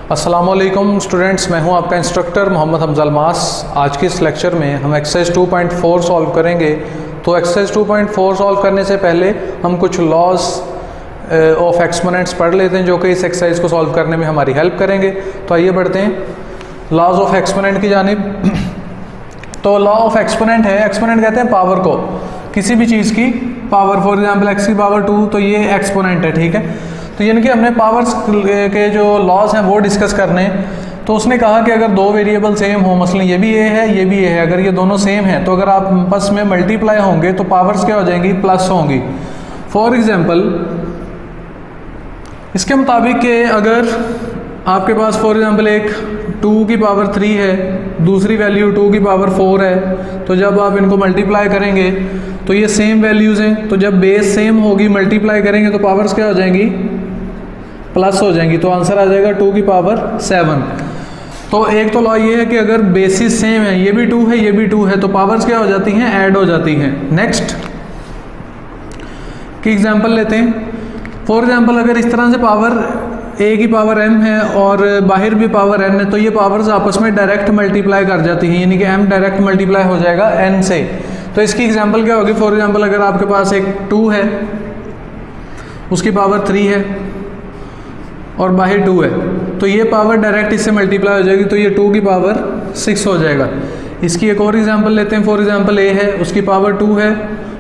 अस्सलाम वालेकुम स्टूडेंट्स, मैं हूं आपका इंस्ट्रक्टर मोहम्मद हमजा अल्मास। आज के इस लेक्चर में हम एक्सरसाइज 2.4 सॉल्व करेंगे। तो एक्सरसाइज 2.4 सॉल्व करने से पहले हम कुछ लॉज ऑफ एक्सपोनेंट्स पढ़ लेते हैं जो कि इस एक्सरसाइज को सॉल्व करने में हमारी हेल्प करेंगे। तो आइए बढ़ते हैं लॉज ऑफ एक्सपोनेंट की जानिब। तो लॉ ऑफ एक्सपोनेंट है, एक्सपोनेंट कहते हैं पावर को, किसी भी चीज़ की पावर। फॉर एग्जांपल एक्स की पावर 2, तो ये एक्सपोनेंट है, ठीक है। तो यानी कि हमने पावर्स के जो लॉज हैं वो डिस्कस करने। तो उसने कहा कि अगर दो वेरिएबल सेम हो, मसलन ये भी ए है ये भी ए है, अगर ये दोनों सेम हैं तो अगर आप आपस में मल्टीप्लाई होंगे तो पावर्स क्या हो जाएंगी, प्लस होंगी। फॉर एग्जांपल इसके मुताबिक कि अगर आपके पास फॉर एग्जांपल एक 2 की पावर 3 है, दूसरी वैल्यू 2 की पावर 4 है, तो जब आप इनको मल्टीप्लाई करेंगे तो ये सेम वैल्यूज़ हैं। तो जब बेस सेम होगी मल्टीप्लाई करेंगे तो पावर्स क्या हो जाएंगी, प्लस हो जाएंगी। तो आंसर आ जाएगा 2 की पावर 7। तो एक तो लॉ ये है कि अगर बेसिस सेम है, ये भी 2 है ये भी 2 है, तो पावर्स क्या हो जाती हैं, ऐड हो जाती हैं। नेक्स्ट की एग्जांपल लेते हैं। फॉर एग्जांपल अगर इस तरह से पावर a की पावर m है और बाहर भी पावर n है, तो ये पावर्स आपस में डायरेक्ट मल्टीप्लाई कर जाती हैं, यानी कि m डायरेक्ट मल्टीप्लाई हो जाएगा n से। तो इसकी एग्जांपल क्या होगी, फॉर एग्जांपल अगर आपके पास एक 2 है, उसकी पावर 3 है और बाहर 2 है, तो ये पावर डायरेक्ट इससे मल्टीप्लाई हो जाएगी, तो ये 2 की पावर 6 हो जाएगा। इसकी एक और एग्जांपल लेते हैं। फॉर एग्जांपल a है, उसकी पावर 2 है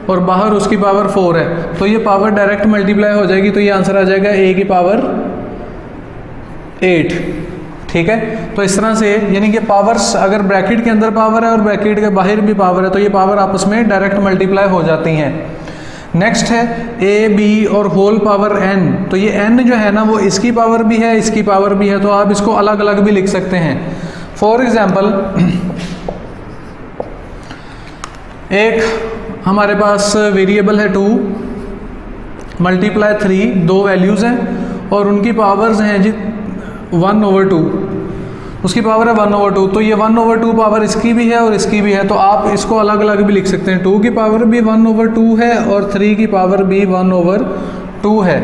और बाहर उसकी पावर 4 है, तो ये पावर डायरेक्ट मल्टीप्लाई हो जाएगी, तो ये आंसर आ जाएगा a की पावर 8, ठीक है। तो इस तरह से यानी कि पावर्स अगर ब्रैकेट के अंदर पावर है और ब्रैकेट के बाहर भी पावर है, तो ये पावर आपस में डायरेक्ट मल्टीप्लाई हो जाती हैं। नेक्स्ट है a b और होल पावर n। तो ये n जो है ना वो इसकी पावर भी है इसकी पावर भी है, तो आप इसको अलग अलग भी लिख सकते हैं। फॉर एग्जांपल एक हमारे पास वेरिएबल है 2 मल्टीप्लाई 3, दो वैल्यूज़ हैं और उनकी पावर्स हैं जी 1/2, उसकी पावर है 1/2। तो ये 1/2 पावर इसकी भी है और इसकी भी है, तो आप इसको अलग अलग भी लिख सकते हैं। 2 की पावर भी 1/2 है और 3 की पावर भी 1/2 है।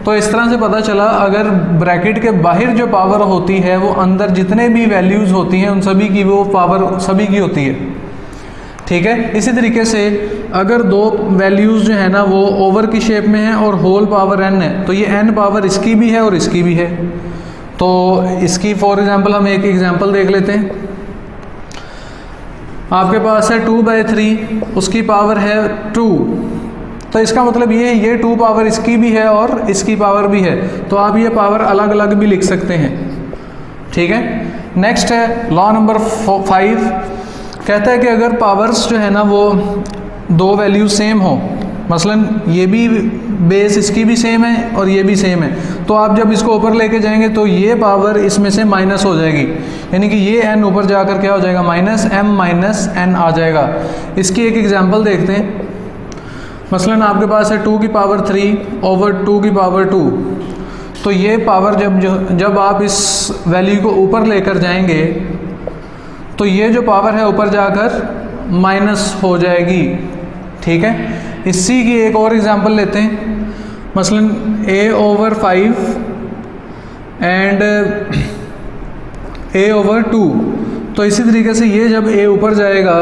तो इस तरह से पता चला अगर ब्रैकेट के बाहर जो पावर होती है वो अंदर जितने भी वैल्यूज़ होती हैं उन सभी की वो पावर सभी की होती है, ठीक है। इसी तरीके से अगर दो वैल्यूज़ जो है ना वो ओवर की शेप में है और होल पावर n है, तो ये n पावर इसकी भी है और इसकी भी है। तो इसकी फॉर एग्जांपल हम एक एग्जांपल देख लेते हैं। आपके पास है 2/3, उसकी पावर है 2, तो इसका मतलब ये 2 पावर इसकी भी है और इसकी पावर भी है, तो आप ये पावर अलग अलग भी लिख सकते हैं, ठीक है। नेक्स्ट है लॉ नंबर 5, कहता है कि अगर पावर्स जो है ना वो दो वैल्यू सेम हो, मसलन ये भी बेस इसकी भी सेम है और ये भी सेम है, तो आप जब इसको ऊपर लेके जाएंगे तो ये पावर इसमें से माइनस हो जाएगी, यानी कि ये n ऊपर जाकर क्या हो जाएगा, -m-n आ जाएगा। इसकी एक एग्जांपल देखते हैं। मसलन आपके पास है 2 की पावर 3 ओवर 2 की पावर 2, तो ये पावर जब आप इस वैल्यू को ऊपर लेकर जाएंगे तो ये जो पावर है ऊपर जाकर माइनस हो जाएगी, ठीक है। इसी की एक और एग्जांपल लेते हैं। मसलन a/5 एंड a/2, तो इसी तरीके से ये जब a ऊपर जाएगा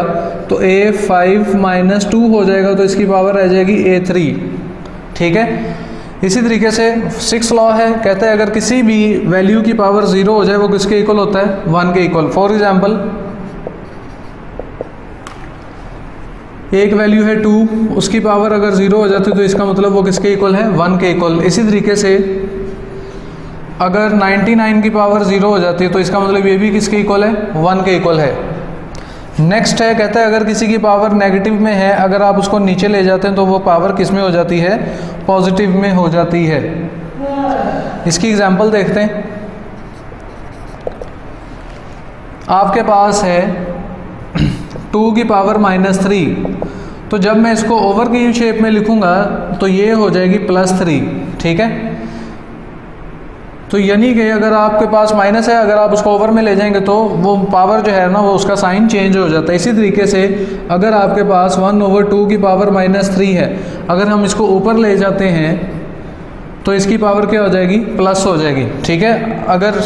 तो a5 - 2 हो जाएगा, तो इसकी पावर आ जाएगी a3, ठीक है। इसी तरीके से 6 लॉ है, कहता है अगर किसी भी वैल्यू की पावर 0 हो जाए वो किसके इक्वल होता है, 1 के इक्वल। फॉर एग्जांपल एक वैल्यू है 2, उसकी पावर अगर 0 हो जाती है तो इसका मतलब वो किसके इक्वल है, 1 के इक्वल। इसी तरीके से अगर 99 की पावर 0 हो जाती है तो इसका मतलब ये भी किसके इक्वल है, 1 के इक्वल है। नेक्स्ट है, कहता है अगर किसी की पावर नेगेटिव में है, अगर आप उसको नीचे ले जाते हैं तो वो पावर किस में हो जाती है, पॉजिटिव में हो जाती है। इसकी एग्जांपल देखते हैं। आपके पास है 2 की पावर -3, तो जब मैं इसको ओवर की शेप में लिखूंगा तो ये हो जाएगी +3, ठीक है। तो यानी कि अगर आपके पास माइनस है, अगर आप उसको ओवर में ले जाएंगे तो वो पावर जो है ना वो उसका साइन चेंज हो जाता है। इसी तरीके से अगर आपके पास 1/2 की पावर -3 है, अगर हम इसको ऊपर ले जाते हैं तो इसकी पावर क्या हो जाएगी, प्लस हो जाएगी, ठीक है। अगर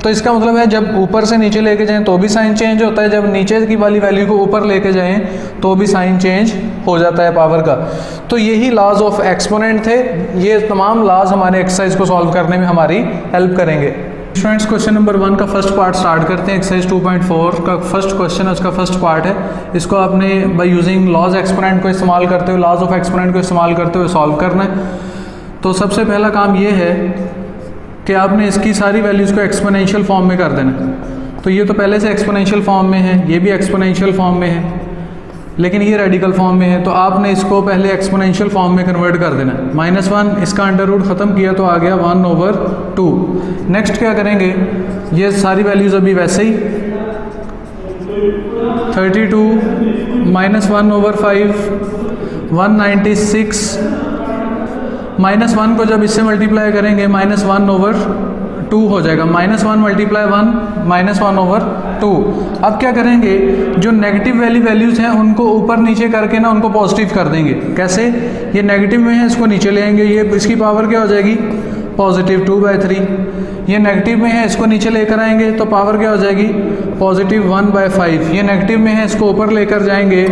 तो इसका मतलब है जब ऊपर से नीचे लेके जाएं तो भी साइन चेंज होता है, जब नीचे की वाली वैल्यू को ऊपर लेके जाएं तो भी साइन चेंज हो जाता है पावर का। तो यही लॉज ऑफ एक्सपोनेंट थे। ये तमाम लॉज हमारे एक्सरसाइज को सॉल्व करने में हमारी हेल्प करेंगे। स्टूडेंट्स क्वेश्चन नंबर 1 का फर्स्ट पार्ट स्टार्ट करते हैं। एक्सरसाइज 2.4 का फर्स्ट क्वेश्चन है, उसका फर्स्ट पार्ट है। इसको आपने बाय यूजिंग लॉज एक्सपोनेंट को इस्तेमाल करते हुए, लॉज ऑफ एक्सपोनेंट को इस्तेमाल करते हुए सॉल्व करना है। तो सबसे पहला काम ये है कि आपने इसकी सारी वैल्यूज़ को एक्सपोनेंशियल फॉर्म में कर देना। तो ये तो पहले से एक्सपोनेंशियल फॉर्म में है, ये भी एक्सपोनेंशियल फॉर्म में है, लेकिन ये रेडिकल फॉर्म में है। तो आपने इसको पहले एक्सपोनेंशियल फॉर्म में कन्वर्ट कर देना। -1 इसका अंडर रूट ख़त्म किया तो आ गया 1/2। नेक्स्ट क्या करेंगे, ये सारी वैल्यूज़ अभी वैसे ही 32 -1/5 196 -1 को जब इससे मल्टीप्लाई करेंगे -1/2 हो जाएगा। -1 × 1 -1/2। अब क्या करेंगे, जो नेगेटिव वाली वैल्यूज़ हैं उनको ऊपर नीचे करके ना उनको पॉजिटिव कर देंगे। कैसे, ये नेगेटिव में है इसको नीचे ले आएंगे, ये इसकी पावर क्या हो जाएगी पॉजिटिव 2/3। ये नेगेटिव में है इसको नीचे लेकर आएंगे तो पावर क्या हो जाएगी पॉजिटिव 1/5। ये नेगेटिव में है इसको ऊपर लेकर जाएंगे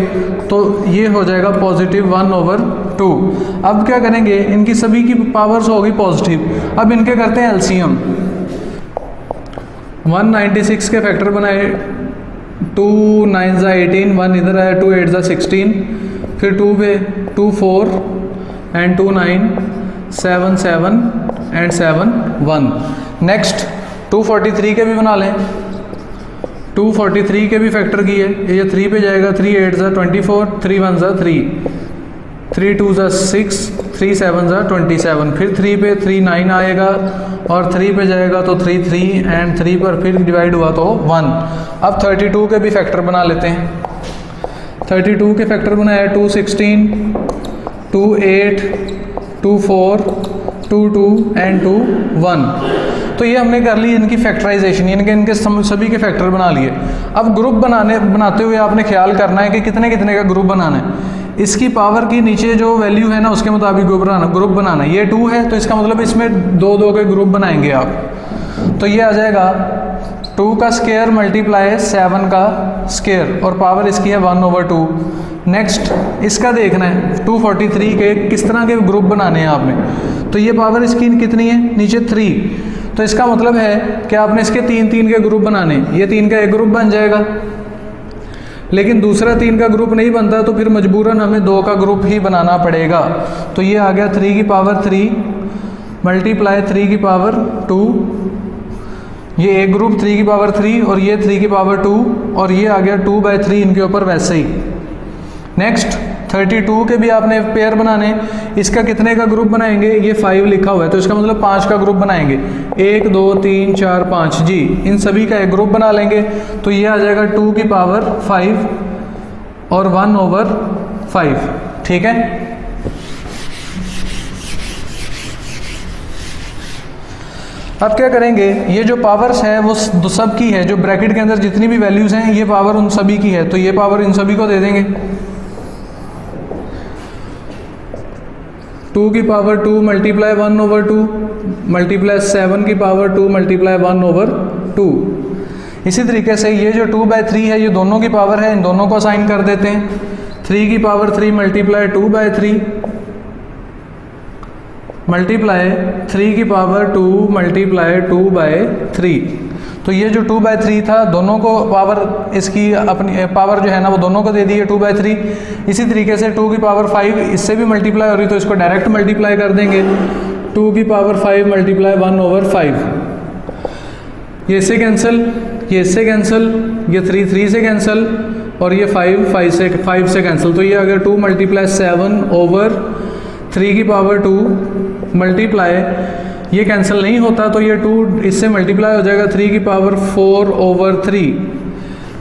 तो ये हो जाएगा पॉजिटिव 1/2। अब क्या करेंगे, इनकी सभी की पावर्स होगी पॉजिटिव। अब इनके करते हैं एलसीएम। 196 के फैक्टर बनाए, 2 9 ज़ा 18, 1 इधर आया, 2 8 ज़ा 16, फिर 2 पे 2 4 एंड 2 9 7 7 एंड 7 1। नेक्स्ट 243 के भी बना लें। 243 के भी फैक्टर किए, ये 3 पे जाएगा, 3 8 ज़ा 24, 3 1 ज़ा 3, 3 2 ज़ा 6, 3 7 ज़ा 27, फिर 3 पे 3 9 आएगा और 3 पे जाएगा तो 3 3 एंड 3 पर फिर डिवाइड हुआ तो 1। अब 32 के भी फैक्टर बना लेते हैं। 32 के फैक्टर बनाया, 2 16, 2 8, 2 4, 2 2 एंड 2 1। तो ये हमने कर ली इनकी फैक्टराइजेशन, इनके सभी के फैक्टर बना लिए। अब ग्रुप बनाते हुए आपने ख्याल करना है कि कितने कितने का ग्रुप बनाना है। इसकी पावर की नीचे जो वैल्यू है ना उसके मुताबिक ग्रुप बनाना। ये 2 है तो इसका मतलब इसमें 2 2 के ग्रुप बनाएंगे आप। तो ये आ जाएगा 2 का स्क्वायर मल्टीप्लाई 7 का स्क्वायर और पावर इसकी है 1/2। नेक्स्ट इसका देखना है 243 के किस तरह के ग्रुप बनाने हैं आपने। तो ये पावर इसकी कितनी है, नीचे 3। तो इसका मतलब है कि आपने इसके 3 3 के ग्रुप बनाने। ये 3 का एक ग्रुप बन जाएगा, लेकिन दूसरा 3 का ग्रुप नहीं बनता तो फिर मजबूरन हमें 2 का ग्रुप ही बनाना पड़ेगा। तो ये आ गया 3 की पावर 3 मल्टीप्लाई 3 की पावर 2। ये एक ग्रुप 3 की पावर 3 और ये 3 की पावर 2 और ये आ गया 2/3 इनके ऊपर वैसे ही। नेक्स्ट 32 के भी आपने पेयर बनाने। इसका कितने का ग्रुप बनाएंगे, ये 5 लिखा हुआ है तो इसका मतलब 5 का ग्रुप बनाएंगे। 1 2 3 4 5 जी, इन सभी का एक ग्रुप बना लेंगे। तो ये आ जाएगा 2 की पावर 5 और 1/5। ठीक है, अब क्या करेंगे, ये जो पावर्स है वो सब की है, जो ब्रैकेट के अंदर जितनी भी वैल्यूज़ हैं ये पावर उन सभी की है। तो ये पावर इन सभी को दे देंगे। 2 की पावर 2 मल्टीप्लाई 1/2 मल्टीप्लाई 7 की पावर 2 मल्टीप्लाई 1/2। इसी तरीके से ये जो 2/3 है ये दोनों की पावर है, इन दोनों को असाइन कर देते हैं। 3 की पावर 3 मल्टीप्लाई 2/3 मल्टीप्लाई 3 की पावर 2 मल्टीप्लाई 2/3। तो ये जो 2/3 था दोनों को पावर, इसकी अपनी पावर जो है ना वो दोनों को दे दी है 2/3। इसी तरीके से 2 की पावर 5 इससे भी मल्टीप्लाई हो रही तो इसको डायरेक्ट मल्टीप्लाई कर देंगे। 2 की पावर 5 मल्टीप्लाई 1/5। ये इससे कैंसिल, ये इससे कैंसिल, ये 3 3 से कैंसिल और ये 5 से कैंसिल। तो ये आ गया 2 मल्टीप्लाई 7/3 की पावर 2 मल्टीप्लाई, ये कैंसिल नहीं होता तो ये 2 इससे मल्टीप्लाई हो जाएगा 3 की पावर 4/3।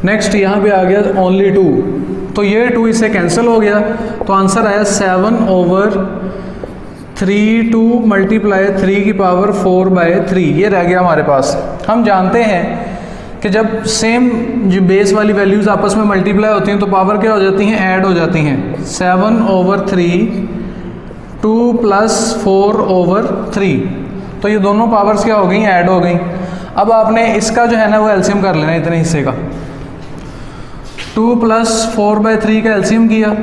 नेक्स्ट यहाँ पे आ गया ओनली 2, तो ये 2 इससे कैंसिल हो गया तो आंसर आया 7/3 2 मल्टीप्लाई 3 की पावर 4/3। ये रह गया हमारे पास। हम जानते हैं कि जब सेम जो बेस वाली वैल्यूज़ आपस में मल्टीप्लाई होती हैं तो पावर क्या हो जाती हैं, ऐड हो जाती हैं। 7/3 2 + 4/3, तो ये दोनों पावर्स क्या हो गई, ऐड हो गई। अब आपने इसका जो है ना वो एलसीएम कर लेना इतने हिस्से का। 2 + 4/3 का एलसीएम किया,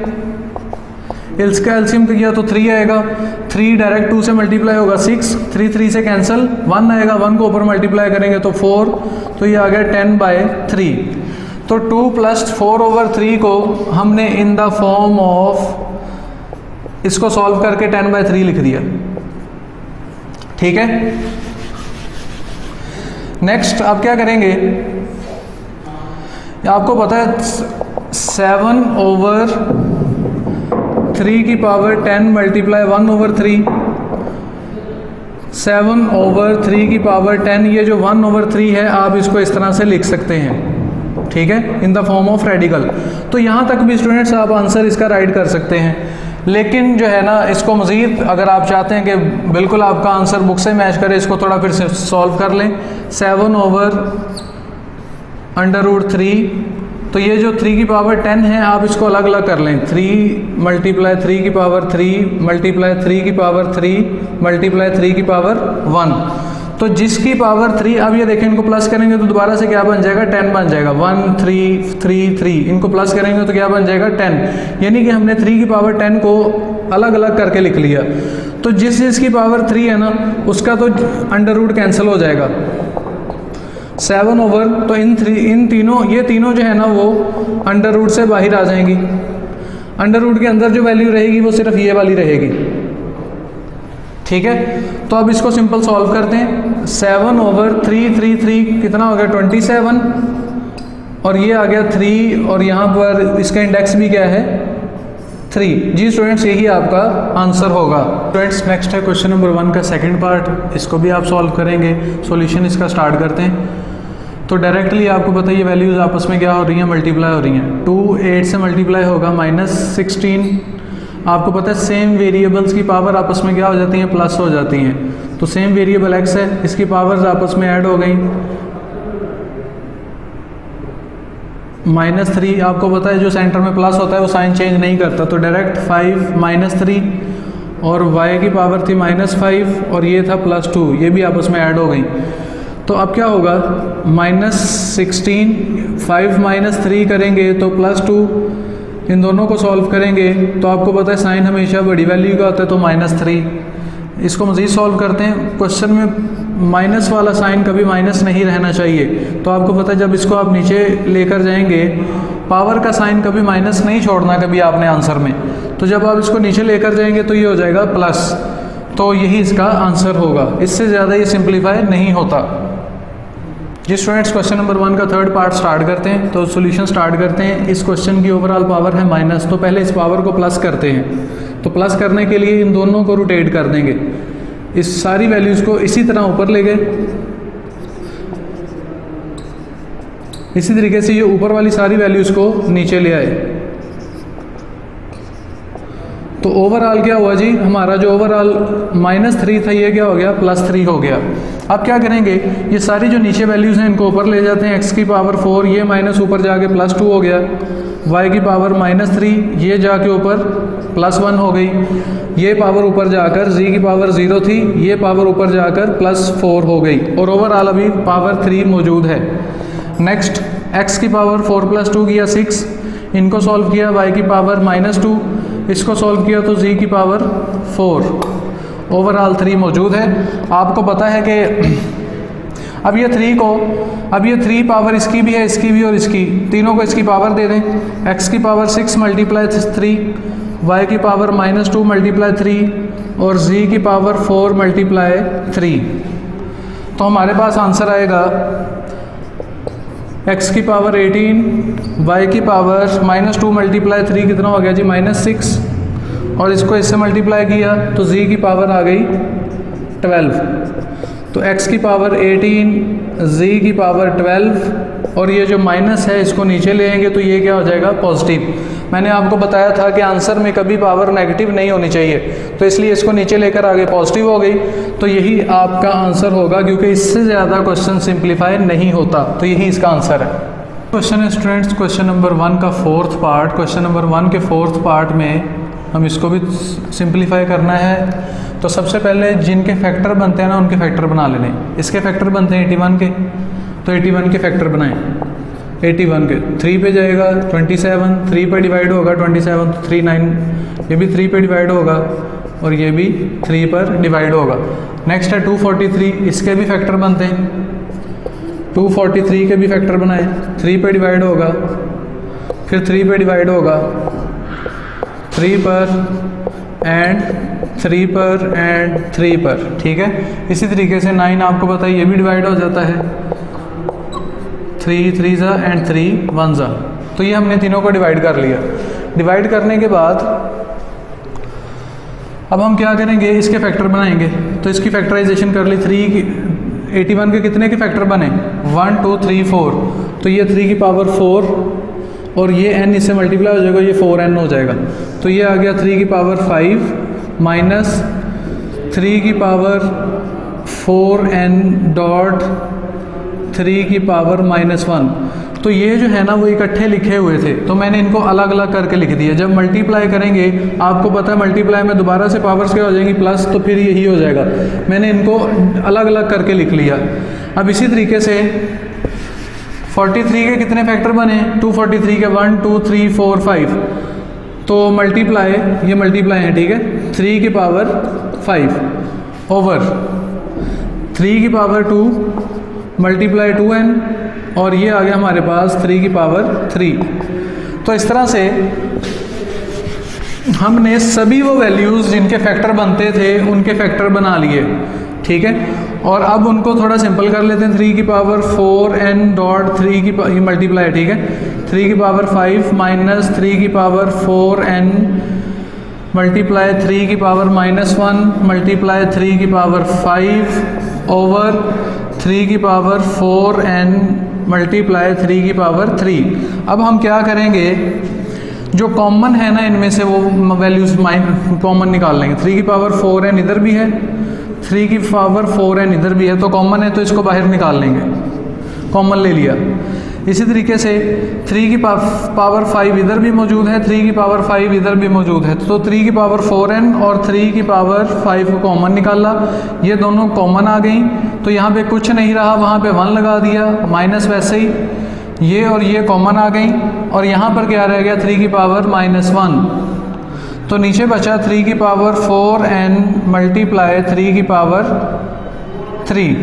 इसका एलसीएम किया तो 3 आएगा। 3 डायरेक्ट 2 से मल्टीप्लाई होगा 6, 3 से कैंसिल, 1 आएगा, 1 को ऊपर मल्टीप्लाई करेंगे तो 4, तो ये आ गया 10/3। तो 2 + 4/3 को हमने इन द फॉर्म ऑफ इसको सॉल्व करके 10/3 लिख दिया। ठीक है, नेक्स्ट आप क्या करेंगे, आपको पता है 7/3 की पावर 10 मल्टीप्लाई 1/3, 7/3 की पावर 10, ये जो 1/3 है आप इसको इस तरह से लिख सकते हैं। ठीक है, in the form of radical. तो यहाँ तक भी स्टूडेंट्स आप आंसर इसका राइट कर सकते हैं, लेकिन जो है ना इसको मज़ीद अगर आप चाहते हैं कि बिल्कुल आपका आंसर बुक से मैच करे, इसको थोड़ा फिर से सॉल्व कर लें। 7/√3, तो ये जो 3 की पावर 10 है आप इसको अलग अलग कर लें। 3 × 3 की पावर 3 × 3 की पावर 3 × 3 की पावर 1। तो जिसकी पावर 3, अब ये देखें इनको प्लस करेंगे तो दोबारा से क्या बन जाएगा, 10 बन जाएगा। 1 3 3 3, इनको प्लस करेंगे तो क्या बन जाएगा 10, यानी कि हमने 3 की पावर 10 को अलग अलग करके लिख लिया। तो जिसकी पावर 3 है ना उसका तो अंडर रूट कैंसिल हो जाएगा। 7/, तो इन तीनों, ये तीनों जो है ना वो अंडर रूट से बाहर आ जाएंगी। अंडर रूट के अंदर जो वैल्यू रहेगी वो सिर्फ ये वाली रहेगी। ठीक है, तो अब इसको सिंपल सॉल्व करते हैं। 7/3 कितना हो गया 27, और ये आ गया 3, और यहाँ पर इसका इंडेक्स भी क्या है 3। जी स्टूडेंट्स, यही आपका आंसर होगा। स्टूडेंट्स, नेक्स्ट है क्वेश्चन नंबर 1 का सेकंड पार्ट, इसको भी आप सॉल्व करेंगे। सॉल्यूशन इसका स्टार्ट करते हैं। तो डायरेक्टली आपको पता है ये वैल्यूज़ आपस में क्या हो रही हैं, मल्टीप्लाई हो रही हैं। 2 8 से मल्टीप्लाई होगा -16। आपको पता है सेम वेरिएबल्स की पावर आपस में क्या हो जाती हैं, प्लस हो जाती हैं। तो सेम वेरिएबल x है, इसकी पावर्स आपस में ऐड हो गई। -3, आपको पता है जो सेंटर में प्लस होता है वो साइन चेंज नहीं करता, तो डायरेक्ट 5 -3, और y की पावर थी -5 और ये था +2, ये भी आपस में ऐड हो गई। तो अब क्या होगा, -16, 5 - 3 करेंगे तो +2, इन दोनों को सॉल्व करेंगे तो आपको पता है साइन हमेशा बड़ी वैल्यू का होता है, तो -3। इसको मज़ीद सॉल्व करते हैं। क्वेश्चन में माइनस वाला साइन कभी माइनस नहीं रहना चाहिए, तो आपको पता है जब इसको आप नीचे लेकर जाएंगे पावर का साइन कभी माइनस नहीं छोड़ना कभी आपने आंसर में। तो जब आप इसको नीचे लेकर जाएंगे तो ये हो जाएगा प्लस, तो यही इसका आंसर होगा। इससे ज़्यादा ये सिंप्लीफाई नहीं होता। जी स्टूडेंट्स, क्वेश्चन नंबर 1 का थर्ड पार्ट स्टार्ट करते हैं। तो सॉल्यूशन स्टार्ट करते हैं। इस क्वेश्चन की ओवरऑल पावर है माइनस, तो पहले इस पावर को प्लस करते हैं। तो प्लस करने के लिए इन दोनों को रोटेट कर देंगे, इस सारी वैल्यूज़ को इसी तरह ऊपर ले गए, इसी तरीके से ये ऊपर वाली सारी वैल्यूज़ को नीचे ले आए। तो ओवरऑल क्या हुआ जी, हमारा जो ओवरऑल -3 था ये क्या हो गया, +3 हो गया। अब क्या करेंगे, ये सारी जो नीचे वैल्यूज़ हैं इनको ऊपर ले जाते हैं। x की पावर 4, ये माइनस ऊपर जाके +2 हो गया। y की पावर -3, ये जाके ऊपर +1 हो गई। ये पावर ऊपर जाकर z की पावर 0 थी, ये पावर ऊपर जाकर +4 हो गई, और ओवरऑल अभी पावर 3 मौजूद है। नेक्स्ट, x की पावर 4 + 2 किया 6, इनको सॉल्व किया। y की पावर -2, इसको सॉल्व किया तो z की पावर 4, ओवरऑल 3 मौजूद है। आपको पता है कि अब ये 3 पावर इसकी भी है, इसकी भी और इसकी, तीनों को इसकी पावर दे दें। x की पावर 6 × 3, y की पावर -2 × 3 और z की पावर 4 × 3। तो हमारे पास आंसर आएगा x की पावर 18, y की पावर -2 × 3 कितना हो गया जी, -6, और इसको इससे मल्टीप्लाई किया तो z की पावर आ गई 12। तो x की पावर 18, z की पावर 12, और ये जो माइनस है इसको नीचे ले आएंगे तो ये क्या हो जाएगा, पॉजिटिव। मैंने आपको बताया था कि आंसर में कभी पावर नेगेटिव नहीं होनी चाहिए, तो इसलिए इसको नीचे लेकर आगे पॉजिटिव हो गई। तो यही आपका आंसर होगा, क्योंकि इससे ज़्यादा क्वेश्चन सिंप्लीफाई नहीं होता, तो यही इसका आंसर है। क्वेश्चन है स्टूडेंट्स, क्वेश्चन नंबर 1 का फोर्थ पार्ट। क्वेश्चन नंबर 1 के फोर्थ पार्ट में हम इसको भी सिंप्लीफाई करना है। तो सबसे पहले जिनके फैक्टर बनते हैं ना उनके फैक्टर बना लेने। इसके फैक्टर बनते हैं 81 के, तो 81 के फैक्टर बनाएं। 81 के 3 पे जाएगा 27, 3 पे डिवाइड होगा 27 तो 3 9, ये भी 3 पे डिवाइड होगा और ये भी 3 पर डिवाइड होगा। नेक्स्ट है 243, इसके भी फैक्टर बनते हैं। 243 के भी फैक्टर बनाए, 3 पे डिवाइड होगा, फिर 3 पे डिवाइड होगा, 3 पर एंड 3 पर एंड 3 पर, ठीक है। इसी तरीके से 9 आपको पता है ये भी डिवाइड हो जाता है, 3 3 ज़ा एंड 3 1 ज़ा। तो ये हमने तीनों को डिवाइड कर लिया। डिवाइड करने के बाद अब हम क्या करेंगे, इसके फैक्टर बनाएंगे। तो इसकी फैक्टराइजेशन कर ली। 81 के कितने के फैक्टर बने, 1 2 3 4, तो ये 3 की पावर 4 और ये n इससे मल्टीप्लाई हो जाएगा, ये 4n हो जाएगा। तो ये आ गया 3 की पावर 5 माइनस 3 की पावर 4n डॉट 3 की पावर -1। तो ये जो है ना वो इकट्ठे लिखे हुए थे, तो मैंने इनको अलग अलग करके लिख दिया। जब मल्टीप्लाई करेंगे आपको पता है मल्टीप्लाई में दोबारा से पावर्स क्या हो जाएंगी, प्लस, तो फिर यही हो जाएगा। मैंने इनको अलग अलग करके लिख लिया। अब इसी तरीके से 43 के कितने फैक्टर बने, 243 के 1 2 3 4 5, तो मल्टीप्लाई, ये मल्टीप्लाई है, ठीक है, 3 की पावर 5 ओवर 3 की पावर 2 मल्टीप्लाई 2n, और ये आ गया हमारे पास 3 की पावर 3। तो इस तरह से हमने सभी वो वैल्यूज़ जिनके फैक्टर बनते थे उनके फैक्टर बना लिए, ठीक है। और अब उनको थोड़ा सिंपल कर लेते हैं। 3 की पावर 4n डॉट 3 की ये मल्टीप्लाई, ठीक है, 3 की पावर 5 माइनस 3 की पावर 4n मल्टीप्लाई 3 की पावर -1 मल्टीप्लाई 3 की पावर 5 ओवर 3 की पावर 4n मल्टीप्लाई 3 की पावर 3। अब हम क्या करेंगे, जो कॉमन है ना इनमें से वो वैल्यूज कॉमन निकाल लेंगे। 3 की पावर 4n इधर भी है, 3 की पावर 4n इधर भी है, तो कॉमन है तो इसको बाहर निकाल लेंगे, कॉमन ले लिया। इसी तरीके से 3 की पावर 5 इधर भी मौजूद है, 3 की पावर 5 इधर भी मौजूद है, तो 3 की पावर 4n और 3 की पावर 5 को कॉमन निकाला, ये दोनों कॉमन आ गई। तो यहाँ पे कुछ नहीं रहा, वहाँ पे 1 लगा दिया, माइनस वैसे ही ये और ये कॉमन आ गई, और यहाँ पर क्या रह गया, 3 की पावर -1, तो नीचे बचा 3 की पावर 4n मल्टीप्लाई 3 की पावर 3,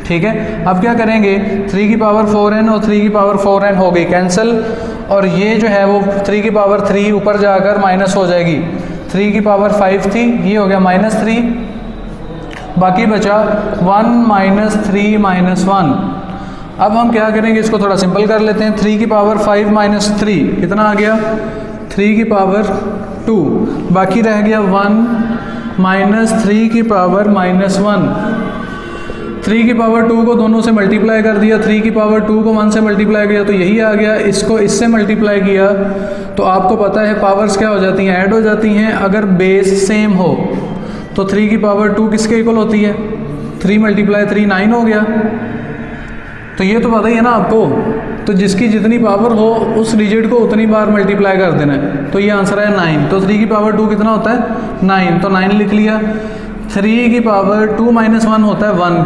ठीक है। अब क्या करेंगे, 3 की पावर 4n और 3 की पावर 4n हो गई कैंसिल, और ये जो है वो 3 की पावर 3 ऊपर जाकर माइनस हो जाएगी। 3 की पावर 5 थी, ये हो गया -3, बाकी बचा 1 - 3 - 1। अब हम क्या करेंगे, इसको थोड़ा सिंपल कर लेते हैं। 3 की पावर 5 - 3 कितना आ गया, 3 की पावर 2, बाकी रह गया 1 - 3 की पावर -1। 3 की पावर 2 को दोनों से मल्टीप्लाई कर दिया, 3 की पावर 2 को 1 से मल्टीप्लाई किया, तो यही आ गया। इसको इससे मल्टीप्लाई किया तो आपको पता है पावर्स क्या हो जाती हैं, ऐड हो जाती हैं। अगर बेस सेम हो तो 3 की पावर 2 किसके इक्वल होती है, 3 × 3 9 हो गया। तो ये तो पता ही है ना आपको, तो जिसकी जितनी पावर हो उस डिजिट को उतनी बार मल्टीप्लाई कर देना है। तो ये आंसर है 9। तो 3 की पावर 2 कितना होता है, 9, तो 9 लिख लिया। 3 की पावर 2 - 1 होता है 1,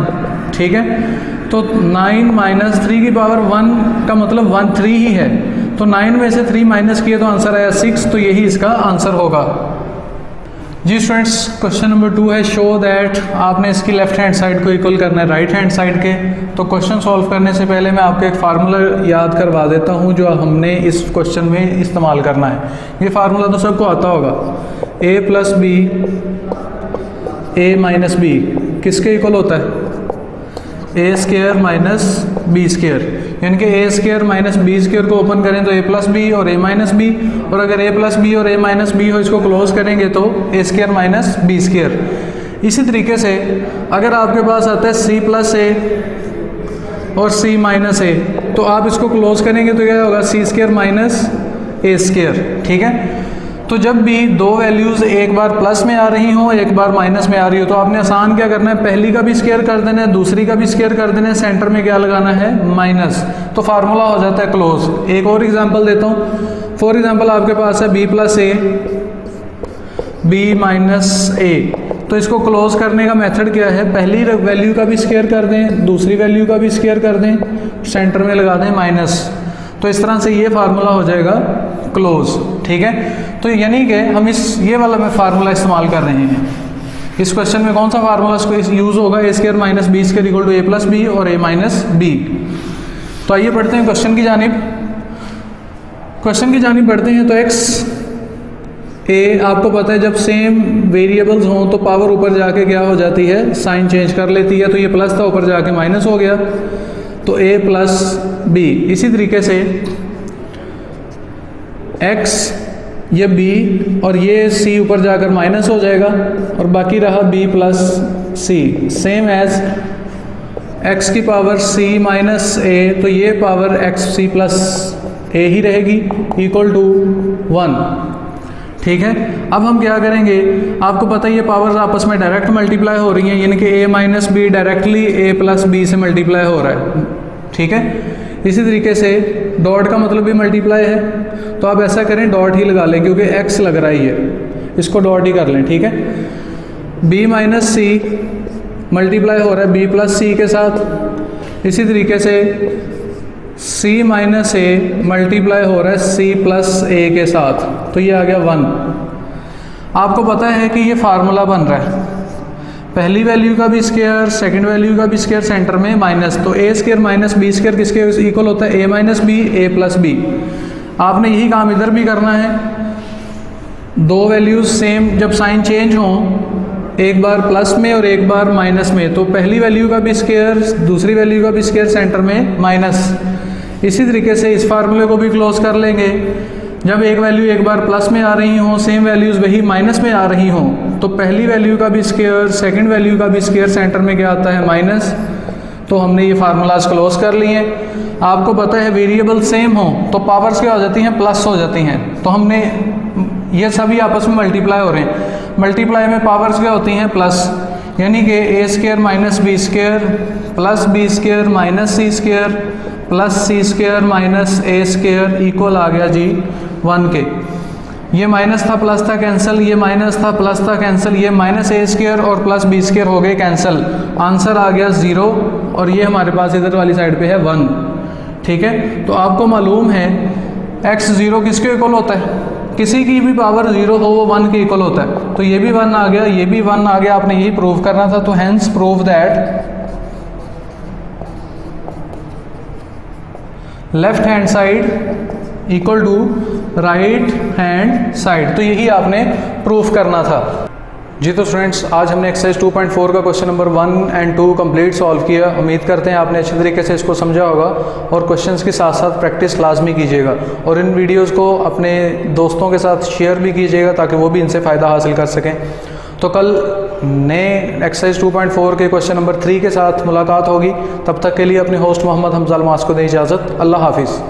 ठीक है। तो 9 - 3 की पावर 1 का मतलब 1 3 ही है, तो 9 में से 3 माइनस किए तो आंसर आया 6, तो यही इसका आंसर होगा। जी स्टूडेंट्स, क्वेश्चन नंबर 2 है, शो दैट, आपने इसकी लेफ्ट हैंड साइड को इक्वल करना है राइट हैंड साइड के। तो क्वेश्चन सॉल्व करने से पहले मैं आपको एक फार्मूला याद करवा देता हूँ जो हमने इस क्वेश्चन में इस्तेमाल करना है। ये फार्मूला तो सबको आता होगा, a + b a - b किसके इक्वल होता है, a² - b², यानी कि a² - b² को ओपन करें तो a + b और a - b, और अगर a + b और a - b हो इसको क्लोज करेंगे तो a² - b²। इसी तरीके से अगर आपके पास आता है c + a और c - a, तो आप इसको क्लोज करेंगे तो क्या होगा, c² - a², ठीक है। तो जब भी दो वैल्यूज़ एक बार प्लस में आ रही हो एक बार माइनस में आ रही हो तो आपने आसान क्या करना है, पहली का भी स्क्वायर कर देना है, दूसरी का भी स्क्वायर कर देना है, सेंटर में क्या लगाना है, माइनस, तो फार्मूला हो जाता है क्लोज। एक और एग्जांपल देता हूँ। फॉर एग्जांपल आपके पास है b + a b - a, तो इसको क्लोज करने का मेथड क्या है, पहली वैल्यू का भी स्क्वायर कर दें, दूसरी वैल्यू का भी स्क्वायर कर दें, सेंटर में लगा दें माइनस, तो इस तरह से ये फार्मूला हो जाएगा क्लोज। ठीक है, तो यानी कि हम ये वाला में फार्मूला इस्तेमाल कर रहे हैं। इस क्वेश्चन में कौन सा फार्मूला यूज होगा, A square minus B square equal to A plus B और ए माइनस बी। तो आइए बढ़ते हैं क्वेश्चन की जानिब। क्वेश्चन की जानिब बढ़ते हैं। तो एक्स ए आपको पता है जब सेम वेरिएबल्स हों तो पावर ऊपर जाके क्या हो जाती है, साइन चेंज कर लेती है। तो ये प्लस था, ऊपर जाके माइनस हो गया, तो ए प्लस बी। इसी तरीके से एक्स, ये बी और ये सी ऊपर जाकर माइनस हो जाएगा और बाकी रहा बी प्लस सी, सेम एज एक्स की पावर सी माइनस ए, तो ये पावर एक्स सी प्लस ए ही रहेगी इक्वल टू 1। ठीक है, अब हम क्या करेंगे, आपको पता है ये पावर्स आपस में डायरेक्ट मल्टीप्लाई हो रही हैं, यानी कि A minus B directly A plus B से मल्टीप्लाई हो रहा है। ठीक है, इसी तरीके से डॉट का मतलब भी मल्टीप्लाई है, तो आप ऐसा करें डॉट ही लगा लें क्योंकि एक्स लग रहा ही है, इसको डॉट ही कर लें। ठीक है, बी माइनस सी मल्टीप्लाई हो रहा है बी प्लस सी के साथ, इसी तरीके से c माइनस ए मल्टीप्लाई हो रहा है c प्लस ए के साथ, तो ये आ गया 1। आपको पता है कि ये फार्मूला बन रहा है, पहली वैल्यू का भी स्क्वायर, सेकंड वैल्यू का भी स्क्वायर, सेंटर में माइनस, तो ए स्क्वायर माइनस बी स्क्वायर किसके इक्वल होता है, ए माइनस बी ए प्लस बी। आपने यही काम इधर भी करना है, दो वैल्यूज सेम जब साइन चेंज हों, एक बार प्लस में और एक बार माइनस में, तो पहली वैल्यू का भी स्क्वायर, दूसरी वैल्यू का भी स्क्वायर, सेंटर में माइनस। इसी तरीके से इस फार्मूले को भी क्लोज कर लेंगे, जब एक वैल्यू एक बार प्लस में आ रही हो, सेम वैल्यूज वही माइनस में आ रही हो, तो पहली वैल्यू का भी स्क्वायर, सेकंड वैल्यू का भी स्क्वायर, सेंटर में क्या आता है माइनस, तो हमने ये फार्मूलाज क्लोज कर लिए। आपको पता है वेरिएबल सेम हो तो पावर्स क्या हो जाती हैं, प्लस हो जाती हैं, तो हमने ये सभी आपस में मल्टीप्लाई हो रहे हैं, मल्टीप्लाई में पावर्स क्या होती हैं प्लस, यानी कि A square minus B square plus B square minus C square plus C square minus A square equal आ गया जी 1 के। ये माइनस था प्लस था कैंसिल, ये माइनस था प्लस था कैंसिल, ये माइनस ए स्क्वायर और प्लस बी स्क्वायर हो गए कैंसिल, आंसर आ गया 0 और ये हमारे पास इधर वाली साइड पे है 1। ठीक है, तो आपको मालूम है x 0 किसके इक्वल होता है, किसी की भी पावर 0 हो वो 1 के इक्वल होता है, तो ये भी 1 आ गया, ये भी 1 आ गया, आपने यही प्रूव करना था। तो hence prove that left hand side equal to right hand side, तो यही आपने प्रूफ करना था जी। तो स्टूडेंट्स, आज हमने एक्सरसाइज 2.4 का क्वेश्चन नंबर 1 और 2 कंप्लीट सॉल्व किया। उम्मीद करते हैं आपने अच्छे तरीके से इसको समझा होगा और क्वेश्चंस के साथ साथ प्रैक्टिस लाजमी कीजिएगा और इन वीडियोस को अपने दोस्तों के साथ शेयर भी कीजिएगा ताकि वो भी इनसे फ़ायदा हासिल कर सकें। तो कल नए एक्सरसाइज 2.4 के क्वेश्चन नंबर 3 के साथ मुलाकात होगी। तब तक के लिए अपने होस्ट मोहम्मद हमजा अलमास को दें इजाज़त। अल्लाह हाफिज़।